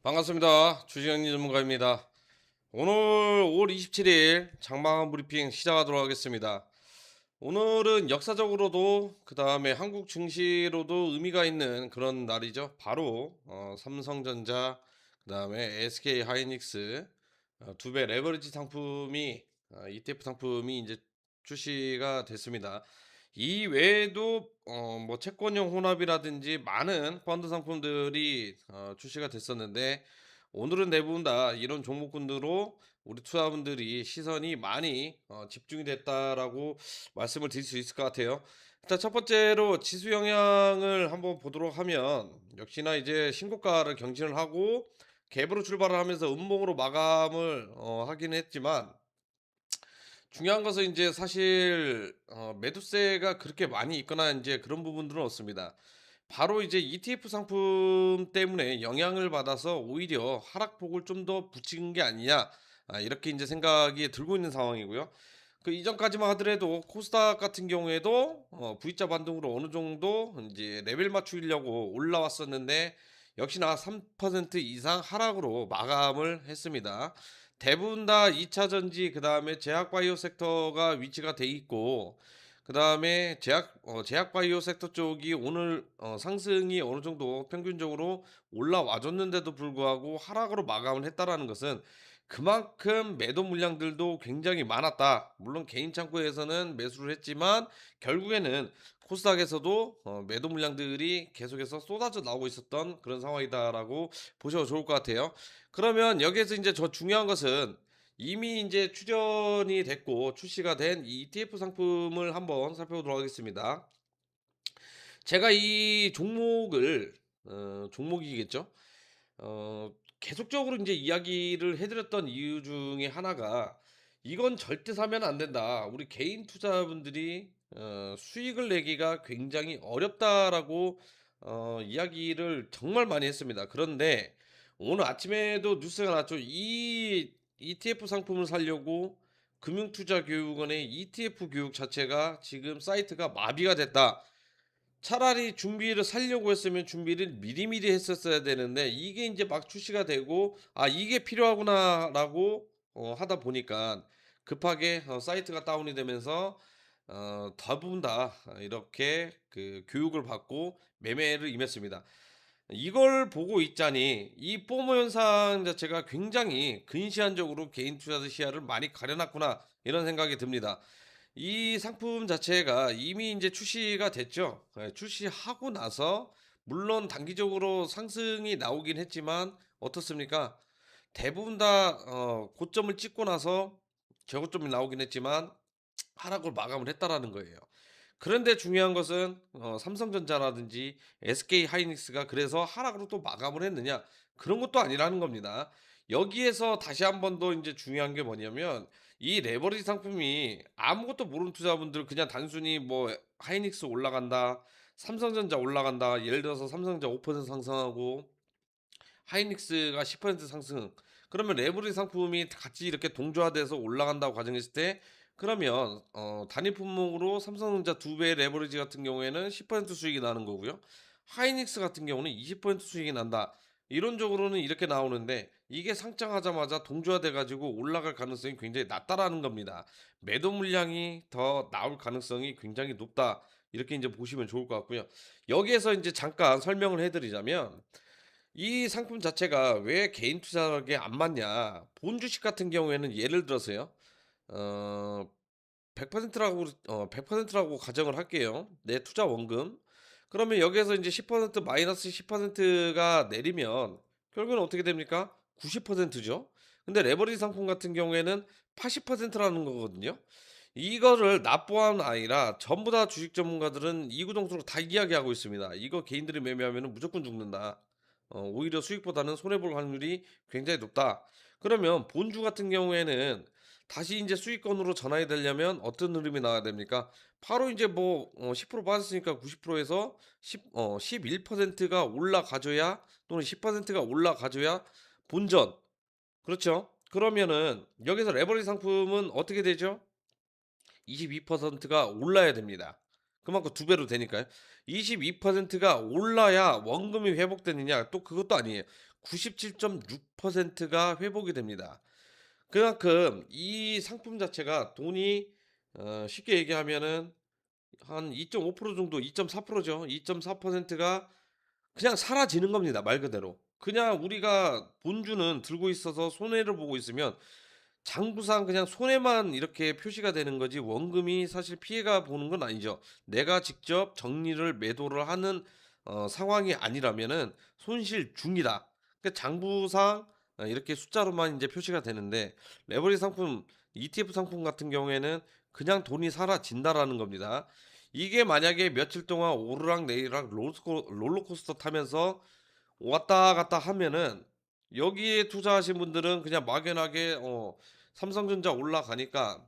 반갑습니다. 주식형님 전문가입니다. 오늘 5월 27일 장마감 브리핑 시작하도록 하겠습니다. 오늘은 역사적으로도 그 다음에 한국 증시로도 의미가 있는 그런 날이죠. 바로 삼성전자 그 다음에 SK 하이닉스 두 배 레버리지 상품이 ETF 상품이 이제 출시가 됐습니다. 이 외에도 뭐 채권형 혼합이라든지 많은 펀드 상품들이 출시가 됐었는데 오늘은 대부분 다 이런 종목군으로 우리 투자분들이 시선이 많이 집중이 됐다라고 말씀을 드릴 수 있을 것 같아요. 일단 첫 번째로 지수 영향을 한번 보도록 하면 역시나 이제 신고가를 경신을 하고 갭으로 출발을 하면서 음봉으로 마감을 하긴 했지만 중요한 것은 이제 사실 매도세가 그렇게 많이 있거나 이제 그런 부분들은 없습니다. 바로 이제 ETF 상품 때문에 영향을 받아서 오히려 하락폭을 좀 더 붙인 게 아니냐, 이렇게 이제 생각이 들고 있는 상황이고요. 그 이전까지만 하더라도 코스닥 같은 경우에도 V자 반등으로 어느 정도 이제 레벨 맞추려고 올라왔었는데 역시나 3% 이상 하락으로 마감을 했습니다. 대부분 다 2차 전지 그다음에 제약 바이오 섹터가 위치가 돼 있고 그다음에 제약 바이오 섹터 쪽이 오늘 상승이 어느 정도 평균적으로 올라와 줬는데도 불구하고 하락으로 마감을 했다라는 것은 그만큼 매도 물량들도 굉장히 많았다. 물론 개인 창구에서는 매수를 했지만 결국에는 코스닥에서도 매도 물량들이 계속해서 쏟아져 나오고 있었던 그런 상황이다라고 보셔도 좋을 것 같아요. 그러면 여기에서 이제 저 중요한 것은 이미 이제 출연이 됐고 출시가 된 이 ETF 상품을 한번 살펴보도록 하겠습니다. 제가 이 종목을 종목이겠죠? 계속적으로 이제 이야기를 해드렸던 이유 중에 하나가 이건 절대 사면 안 된다. 우리 개인 투자분들이 수익을 내기가 굉장히 어렵다라고 이야기를 정말 많이 했습니다. 그런데 오늘 아침에도 뉴스가 났죠. 이 ETF 상품을 살려고 금융투자교육원의 ETF 교육 자체가 지금 사이트가 마비가 됐다. 차라리 준비를 살려고 했으면 준비를 미리미리 했었어야 되는데 이게 이제 막 출시가 되고 '아 이게 필요하구나.'라고 하다 보니까 급하게 사이트가 다운이 되면서 대부분 다 이렇게 그 교육을 받고 매매를 임했습니다. 이걸 보고 있자니 이 포모 현상 자체가 굉장히 근시안적으로 개인 투자자 시야를 많이 가려 놨구나 이런 생각이 듭니다. 이 상품 자체가 이미 이제 출시가 됐죠. 출시하고 나서 물론 단기적으로 상승이 나오긴 했지만 어떻습니까? 대부분 다 고점을 찍고 나서 저고점이 나오긴 했지만 하락을 마감을 했다라는 거예요. 그런데 중요한 것은 삼성전자라든지 SK 하이닉스가 그래서 하락으로 또 마감을 했느냐? 그런 것도 아니라는 겁니다. 여기에서 다시 한 번 더 인제 중요한 게 뭐냐면 이 레버리지 상품이 아무것도 모르는 투자분들 그냥 단순히 뭐 하이닉스 올라간다, 삼성전자 올라간다. 예를 들어서 삼성전자 5% 상승하고 하이닉스가 10% 상승. 그러면 레버리지 상품이 같이 이렇게 동조화돼서 올라간다고 가정했을 때 그러면 단위 품목으로 삼성전자 두 배의 레버리지 같은 경우에는 10% 수익이 나는 거고요. 하이닉스 같은 경우는 20% 수익이 난다. 이론적으로는 이렇게 나오는데 이게 상장하자마자 동조화돼 가지고 올라갈 가능성이 굉장히 낮다라는 겁니다. 매도 물량이 더 나올 가능성이 굉장히 높다. 이렇게 이제 보시면 좋을 것 같고요. 여기에서 이제 잠깐 설명을 해 드리자면 이 상품 자체가 왜 개인 투자하기에 안 맞냐. 본 주식 같은 경우에는 예를 들어서요. 어 100%라고 가정을 할게요. 내 투자 원금. 그러면 여기에서 이제 10% 마이너스 10%가 내리면 결국에는 어떻게 됩니까? 90%죠. 근데 레버리지 상품 같은 경우에는 80%라는 거거든요. 이거를 나뿐 아니라 전부 다 주식 전문가들은 이구동성으로 다 이야기하고 있습니다. "이거 개인들이 매매하면은 무조건 죽는다. 오히려 수익보다는 손해 볼 확률이 굉장히 높다." 그러면 본주 같은 경우에는 다시 인제 수익권으로 전환이 되려면 어떤 흐름이 나와야 됩니까? 바로 인제 뭐 10% 빠졌으니까 90% 에서 11%가 올라가 줘야 또는 10%가 올라가 줘야 본전. 그렇죠? 그러면은 여기서 레버리지 상품은 어떻게 되죠? 22%가 올라야 됩니다. 그만큼 두 배로 되니까요. 22%가 올라야 원금이 회복되느냐? 또 그것도 아니에요. 97.6%가 회복이 됩니다. 그만큼 이 상품 자체가 돈이 쉽게 얘기하면은 한 2.5% 정도, 2.4%죠. 2.4%가 그냥 사라지는 겁니다, 말 그대로. 그냥 우리가 본주는 들고 있어서 손해를 보고 있으면 장부상 그냥 손해만 이렇게 표시가 되는 거지 원금이 사실 피해가 보는 건 아니죠. 내가 직접 정리를 매도를 하는 상황이 아니라면은 손실 중이다. 그러니까 장부상 이렇게 숫자로만 이제 표시가 되는데 레버리지 상품, ETF 상품 같은 경우에는 그냥 돈이 사라진다라는 겁니다. 이게 만약에 며칠 동안 오르락 내리락 롤러코스터 타면서 왔다 갔다 하면은 여기에 투자하신 분들은 그냥 막연하게 삼성전자 올라가니까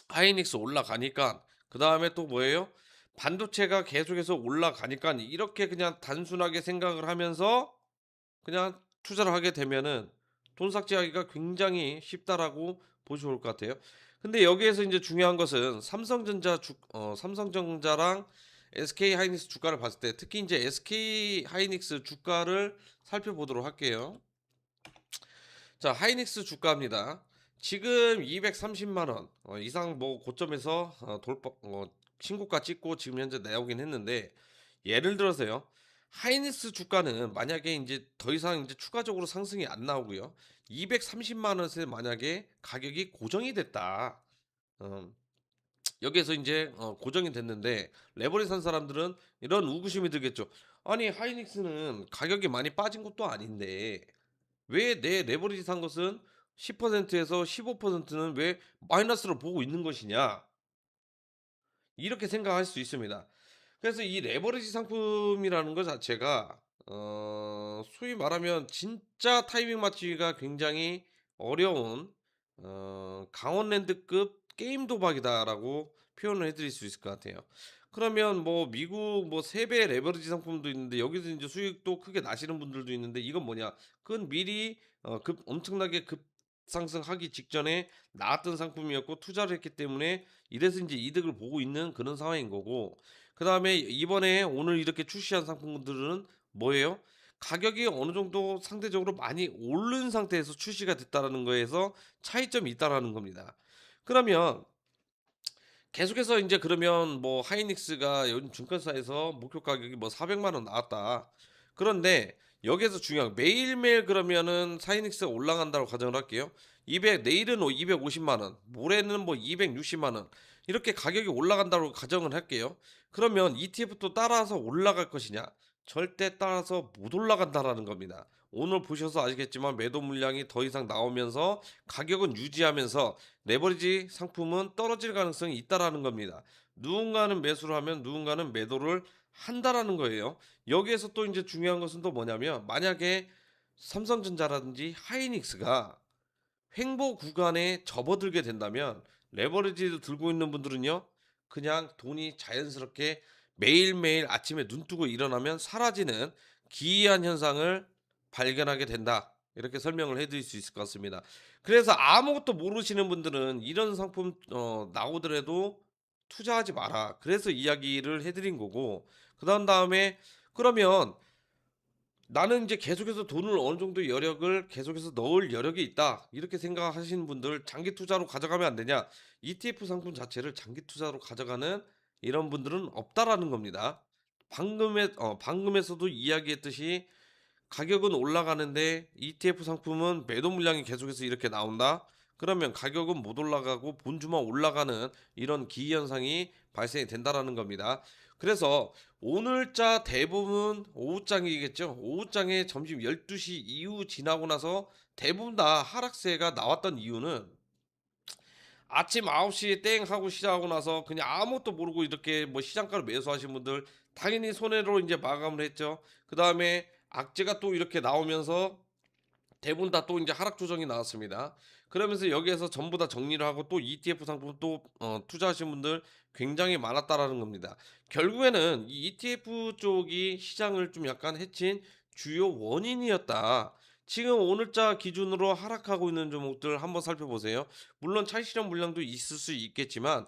하이닉스 올라가니까 그다음에 또 뭐예요? 반도체가 계속해서 올라가니까 이렇게 그냥 단순하게 생각을 하면서 그냥 투자를 하게 되면은 돈 삭제하기가 굉장히 쉽다라고 보시면 좋을 것 같아요. 근데 여기에서 이제 중요한 것은 삼성전자랑 SK 하이닉스 주가를 봤을 때 특히 이제 SK 하이닉스 주가를 살펴보도록 할게요. 자, 하이닉스 주가입니다. 지금 230만 원 이상 뭐 고점에서 돌파 신고가 찍고 지금 현재 나오긴 했는데 예를 들어서요. 하이닉스 주가는 만약에 이제 더 이상 이제 추가적으로 상승이 안 나오고요. 230만 원에 만약에 가격이 고정이 됐다. 어, 여기에서 이제 고정이 됐는데 레버리 산 사람들은 이런 의구심이 들겠죠. 아니 하이닉스는 가격이 많이 빠진 것도 아닌데 왜 내 레버리지 산 것은 10%에서 15%는 왜 마이너스로 보고 있는 것이냐? 이렇게 생각할 수 있습니다. 그래서 이 레버리지 상품이라는 것 자체가 소위 말하면 진짜 타이밍 맞추기가 굉장히 어려운 강원랜드급 게임 도박이다라고 표현을 해드릴 수 있을 것 같아요. 그러면 뭐 미국 뭐 3배 레버리지 상품도 있는데 여기서 이제 수익도 크게 나시는 분들도 있는데 이건 뭐냐? 그건 미리 급 엄청나게 급상승하기 직전에 나왔던 상품이었고 투자를 했기 때문에 이래서 인제 이득을 보고 있는 그런 상황인 거고 그다음에 이번에 오늘 이렇게 출시한 상품들은 뭐예요? 가격이 어느 정도 상대적으로 많이 오른 상태에서 출시가 됐다라는 거에서 차이점이 있다라는 겁니다. 그러면 계속해서 인제 그러면 뭐 하이닉스가 요즘 증권사에서 목표 가격이 뭐 400만 원 나왔다. 그런데 여기에서 중요한 매일매일 그러면은 하이닉스가 올라간다고 가정을 할게요. 200 내일은 250만 원, 모레는 뭐 260만 원 이렇게 가격이 올라간다고 가정을 할게요. 그러면 ETF도 따라서 올라갈 것이냐? 절대 따라서 못 올라간다라는 겁니다. 오늘 보셔서 아시겠지만 매도 물량이 더 이상 나오면서 가격은 유지하면서 레버리지 상품은 떨어질 가능성이 있다라는 겁니다. 누군가는 매수를 하면 누군가는 매도를 한다라는 거예요. 여기에서 또 이제 중요한 것은 또 뭐냐면 만약에 삼성전자라든지 하이닉스가 횡보 구간에 접어들게 된다면 레버리지를 들고 있는 분들은요. 그냥 돈이 자연스럽게 매일매일 아침에 눈 뜨고 일어나면 사라지는 기이한 현상을 발견하게 된다. 이렇게 설명을 해 드릴 수 있을 것 같습니다. 그래서 아무것도 모르시는 분들은 이런 상품 나오더라도 투자하지 마라. 그래서 이야기를 해 드린 거고 그런 다음에 그러면 나는 이제 계속해서 돈을 어느 정도 여력을 계속해서 넣을 여력이 있다. 이렇게 생각하시는 분들 장기 투자로 가져가면 안 되냐? ETF 상품 자체를 장기 투자로 가져가는 이런 분들은 없다라는 겁니다. 방금에서도 이야기했듯이 가격은 올라가는데 ETF 상품은 매도 물량이 계속해서 이렇게 나온다. 그러면 가격은 못 올라가고 본주만 올라가는 이런 기이 현상이 발생이 된다라는 겁니다. 그래서 오늘자 대부분 오후장이겠죠. 오후장에 점심 12시 이후 지나고 나서 대부분 다 하락세가 나왔던 이유는 아침 9시에 땡 하고 시작하고 나서 그냥 아무것도 모르고 이렇게 뭐 시장가를 매수하신 분들 당연히 손해로 이제 마감을 했죠. 그다음에 악재가 또 이렇게 나오면서 대부분 다 또 이제 하락 조정이 나왔습니다. 그러면서 여기에서 전부 다 정리를 하고 또 ETF 상품 또 투자하신 분들 굉장히 많았다라는 겁니다. 결국에는 이 ETF 쪽이 시장을 좀 약간 해친 주요 원인이었다. 지금 오늘자 기준으로 하락하고 있는 종목들 한번 살펴보세요. 물론 차익 실현 물량도 있을 수 있겠지만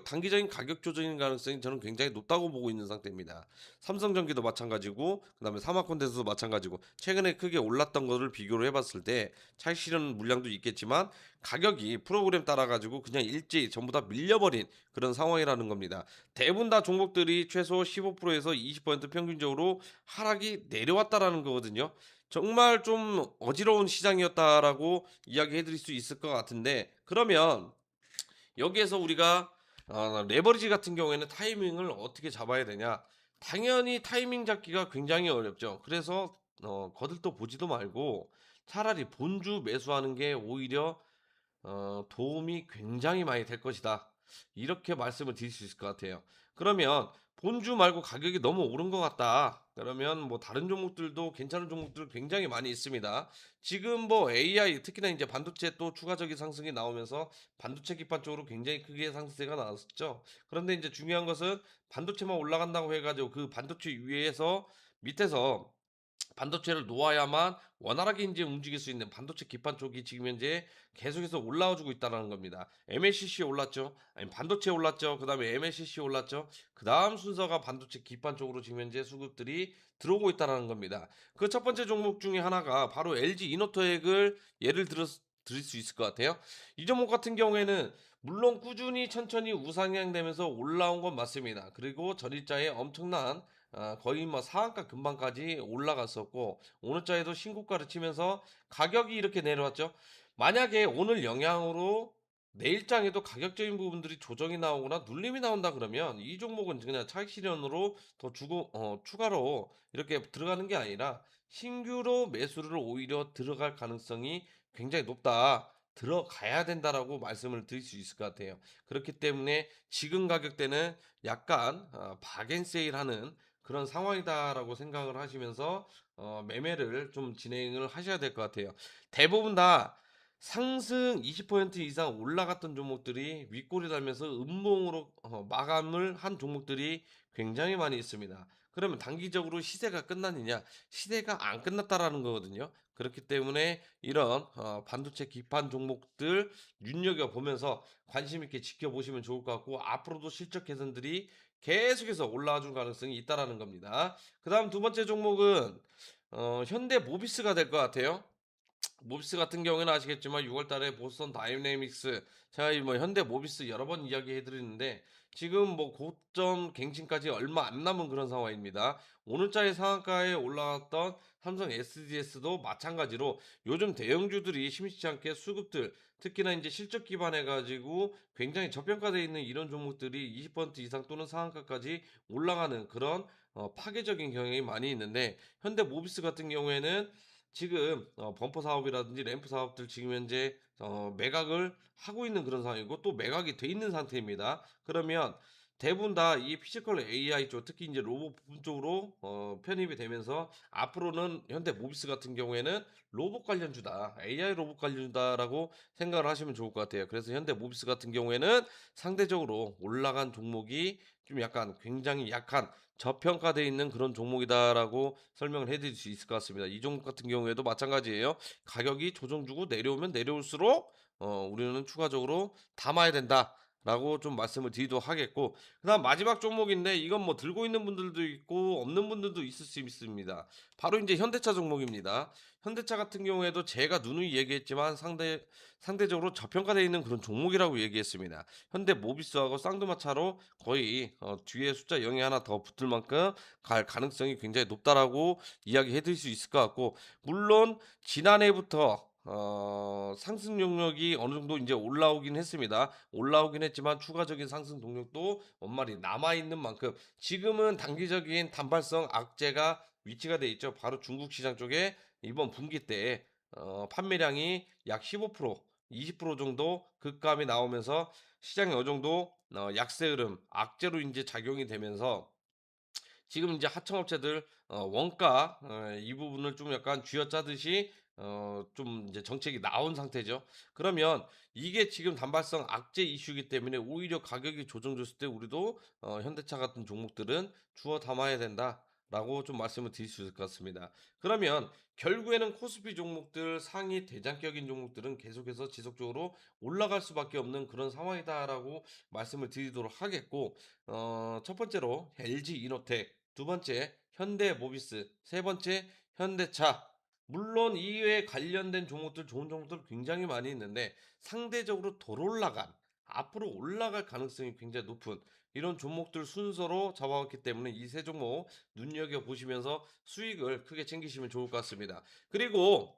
단기적인 가격 조정인 가능성이 저는 굉장히 높다고 보고 있는 상태입니다. 삼성전기도 마찬가지고 그다음에 사마콘텐츠도 마찬가지고 최근에 크게 올랐던 거를 비교를 해봤을 때 차익 실현 물량도 있겠지만 가격이 프로그램 따라 가지고 그냥 일제히 전부 다 밀려버린 그런 상황이라는 겁니다. 대부분 다 종목들이 최소 15%에서 20% 평균적으로 하락이 내려왔다라는 거거든요. 정말 좀 어지러운 시장이었다라고 이야기해 드릴 수 있을 것 같은데, 그러면 여기에서 우리가 레버리지 같은 경우에는 타이밍을 어떻게 잡아야 되냐? 당연히 타이밍 잡기가 굉장히 어렵죠. 그래서 거들떠 보지도 말고 차라리 본주 매수하는 게 오히려 도움이 굉장히 많이 될 것이다. 이렇게 말씀을 드릴 수 있을 것 같아요. 그러면 본주 말고 가격이 너무 오른 것 같다. 그러면 뭐 다른 종목들도 괜찮은 종목들 굉장히 많이 있습니다. 지금 뭐 AI 특히나 이제 반도체 또 추가적인 상승이 나오면서 반도체 기반 쪽으로 굉장히 크게 상승세가 나왔었죠. 그런데 이제 중요한 것은 반도체만 올라간다고 해가지고 그 반도체 위에서 밑에서 반도체를 놓아야만 원활하게 인제 움직일 수 있는 반도체 기판 쪽이 지금 현재 계속해서 올라와 주고 있다라는 겁니다. MLCC 올랐죠. 아니 반도체 올랐죠. 그다음에 MLCC 올랐죠. 그다음 순서가 반도체 기판 쪽으로 지금 현재 수급들이 들어오고 있다라는 겁니다. 그 첫 번째 종목 중에 하나가 바로 LG 이노터액을 예를 들어 드릴 수 있을 것 같아요. 이 종목 같은 경우에는 물론 꾸준히 천천히 우상향되면서 올라온 건 맞습니다. 그리고 전일자에 엄청난 거의 뭐 상한가 근방까지 올라갔었고 오늘자에도 신고가를 치면서 가격이 이렇게 내려왔죠. 만약에 오늘 영향으로 내일장에도 가격적인 부분들이 조정이 나오거나 눌림이 나온다 그러면 이 종목은 그냥 차익 실현으로 더 주고 추가로 이렇게 들어가는 게 아니라 신규로 매수를 오히려 들어갈 가능성이 굉장히 높다. 들어가야 된다라고 말씀을 드릴 수 있을 것 같아요. 그렇기 때문에 지금 가격대는 약간 박앤세일하는 그런 상황이다라고 생각을 하시면서 매매를 좀 진행을 하셔야 될 것 같아요. 대부분 다 상승 20% 이상 올라갔던 종목들이 윗골이 달면서 음봉으로 마감을 한 종목들이 굉장히 많이 있습니다. 그러면 단기적으로 시세가 끝났느냐? 시세가 안 끝났다라는 거거든요. 그렇기 때문에 이런 반도체 기판 종목들 눈여겨보면서 관심 있게 지켜보시면 좋을 것 같고 앞으로도 실적 개선들이 계속해서 올라와 줄 가능성이 있다라는 겁니다. 그다음 두 번째 종목은 현대 모비스가 될 것 같아요. 모비스 같은 경우에는 아시겠지만 6월 달에 보스턴 다이내믹스 제가 이 뭐 현대 모비스 여러 번 이야기해 드리는데 지금 뭐 고점 갱신까지 얼마 안 남은 그런 상황입니다. 오늘자의 상한가에 올라왔던 삼성 SDS도 마찬가지로 요즘 대형주들이 심심치 않게 수급들 특히나 이제 실적 기반해 가지고 굉장히 저평가되어 있는 이런 종목들이 20% 이상 또는 상한가까지 올라가는 그런 파괴적인 경향이 많이 있는데 현대 모비스 같은 경우에는 지금 범퍼 사업이라든지 램프 사업들 지금 현재 매각을 하고 있는 그런 상황이고 또 매각이 돼 있는 상태입니다. 그러면 대부분 다 이 피지컬 AI 쪽 특히 이제 로봇 부분 쪽으로 편입이 되면서 앞으로는 현대 모비스 같은 경우에는 로봇 관련주다. AI 로봇 관련주다라고 생각을 하시면 좋을 것 같아요. 그래서 현대 모비스 같은 경우에는 상대적으로 올라간 종목이 좀 약간 굉장히 약한 저평가되어 있는 그런 종목이다라고 설명을 해 드릴 수 있을 것 같습니다. 이 종목 같은 경우에도 마찬가지예요. 가격이 조정 주고 내려오면 내려올수록 우리는 추가적으로 담아야 된다라고 좀 말씀을 드리도록 하겠고 그다음 마지막 종목인데 이건 뭐 들고 있는 분들도 있고 없는 분들도 있을 수 있습니다. 바로 이제 현대차 종목입니다. 현대차 같은 경우에도 제가 누누이 얘기했지만 상대적으로 저평가되어 있는 그런 종목이라고 얘기했습니다. 현대 모비스하고 쌍두마차로 거의 뒤에 숫자 0이 하나 더 붙을 만큼 갈 가능성이 굉장히 높다라고 이야기해 드릴 수 있을 것 같고 물론 지난해부터 상승 용력이 어느 정도 이제 올라오긴 했습니다. 올라오긴 했지만 추가적인 상승 동력도 원말이 남아 있는 만큼 지금은 단기적인 단발성 악재가 위치가 돼 있죠. 바로 중국 시장 쪽에 이번 분기 때 판매량이 약 15% 20% 정도 급감이 나오면서 시장이 어느 정도 약세 흐름, 악재로 인제 작용이 되면서 지금 이제 하청업체들 원가 이 부분을 좀 약간 쥐어짜듯이 좀 이제 정책이 나온 상태죠. 그러면 이게 지금 단발성 악재 이슈이기 때문에 오히려 가격이 조정됐을 때 우리도 현대차 같은 종목들은 주워 담아야 된다. 라고 좀 말씀을 드릴 수 있을 것 같습니다. 그러면 결국에는 코스피 종목들 상위 대장격인 종목들은 계속해서 지속적으로 올라갈 수밖에 없는 그런 상황이다라고 말씀을 드리도록 하겠고, 첫 번째로 LG 이노텍, 두 번째 현대모비스, 세 번째 현대차. 물론 이외에 관련된 종목들, 좋은 종목들 굉장히 많이 있는데 상대적으로 덜 올라간, 앞으로 올라갈 가능성이 굉장히 높은 이런 종목들 순서로 잡아왔기 때문에 이 세 종목 눈여겨 보시면서 수익을 크게 챙기시면 좋을 것 같습니다. 그리고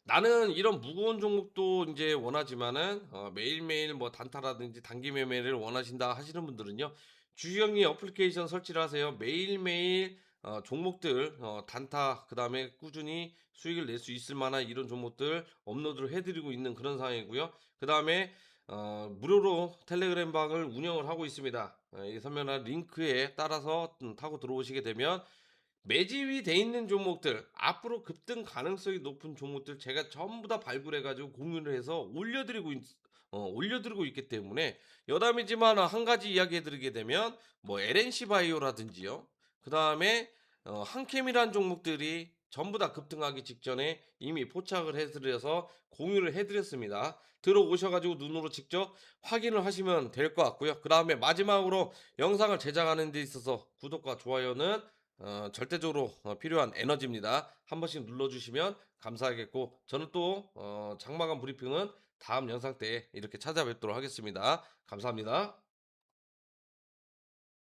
나는 이런 무거운 종목도 이제 원하지만은 매일매일 뭐 단타라든지 단기 매매를 원하신다 하시는 분들은요. 주형이 어플리케이션 설치를 하세요. 매일매일 종목들 단타 그다음에 꾸준히 수익을 낼 수 있을 만한 이런 종목들 업로드를 해드리고 있는 그런 상황이고요. 그다음에 무료로 텔레그램 방을 운영을 하고 있습니다. 이 설명란 링크에 따라서 타고 들어오시게 되면 매집이 돼 있는 종목들, 앞으로 급등 가능성이 높은 종목들 제가 전부 다 발굴해 가지고 공유를 해서 올려드리고 있기 때문에 여담이지만 한 가지 이야기해 드리게 되면 뭐 LNC 바이오라든지요. 그다음에 한캠이란 종목들이 전부 다 급등하기 직전에 이미 포착을 해 드려서 공유를 해 드렸습니다. 들어오셔 가지고 눈으로 직접 확인을 하시면 될 것 같고요. 그다음에 마지막으로 영상을 제작하는 데 있어서 구독과 좋아요는 절대적으로 필요한 에너지입니다. 한 번씩 눌러주시면 감사하겠고, 저는 또 장마감 브리핑은 다음 영상 때 이렇게 찾아뵙도록 하겠습니다. 감사합니다.